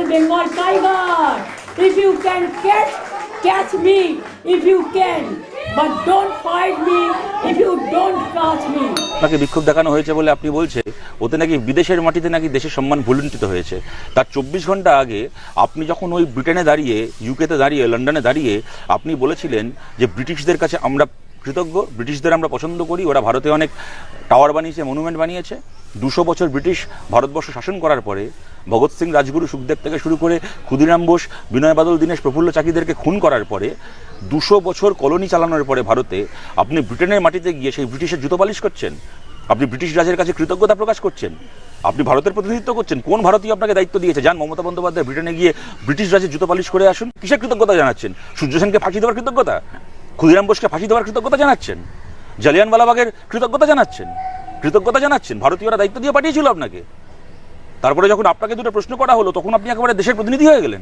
Bengal tiger. If you can catch me if you can. But don't fight me if you don't touch me. আপনাকে বিক্ষোভ দেখানো হয়েছে বলে আপনি বলছে ওতে নাকি বিদেশের মাটিতে নাকি দেশের সম্মান ভুলুণ্ঠিত হয়েছে। তার 24 ঘন্টা আগে আপনি যখন ওই ব্রিটেনে দাঁড়িয়ে, ইউকেতে দাঁড়িয়ে, লন্ডনে দাঁড়িয়ে আপনি বলেছিলেন যে ব্রিটিশদের কাছে আমরা কৃতজ্ঞ, ব্রিটিশদের আমরা পছন্দ করি, ওরা ভারতে অনেক টাওয়ার বানিয়েছে, মনুমেন্ট বানিয়েছে। 200 বছর ব্রিটিশ ভারতবর্ষ শাসন করার পরে ভগৎ সিং, রাজগুরু, সুখদেব থেকে শুরু করে ক্ষুদিরাম বোস, বিনয় বাদল দীনেশ, প্রফুল্ল চাকিদেরকে খুন করার পরে 200 বছর কলোনি চালানোর পরে ভারতে আপনি ব্রিটেনের মাটিতে গিয়ে সেই ব্রিটিশের জুতো পালিশ করছেন, আপনি ব্রিটিশ রাজের কাছে কৃতজ্ঞতা প্রকাশ করছেন, আপনি ভারতের প্রতিনিধিত্ব করছেন। কোন ভারতীয় আপনাকে দায়িত্ব দিয়েছে? যান মমতা বন্দ্যোপাধ্যায় ব্রিটেনে গিয়ে ব্রিটিশ রাজের জুতো পালিশ করে আসুন। কিসের কৃতজ্ঞতা জানাচ্ছেন? সূর্য সেনকে ফাঁসি দেওয়ার কৃতজ্ঞতা? ক্ষুদিরাম বোসকে ফাঁসি দেওয়ার কৃতজ্ঞতা জানাচ্ছেন? জালিয়ানওয়ালাবাগের কৃতজ্ঞতা জানাচ্ছেন? ভারতীয়রা দায়িত্ব দিয়ে পাঠিয়েছিল আপনাকে। তারপরে যখন আপনাকে দুটো প্রশ্ন করা হলো তখন আপনি একেবারে দেশের প্রতিনিধি হয়ে গেলেন।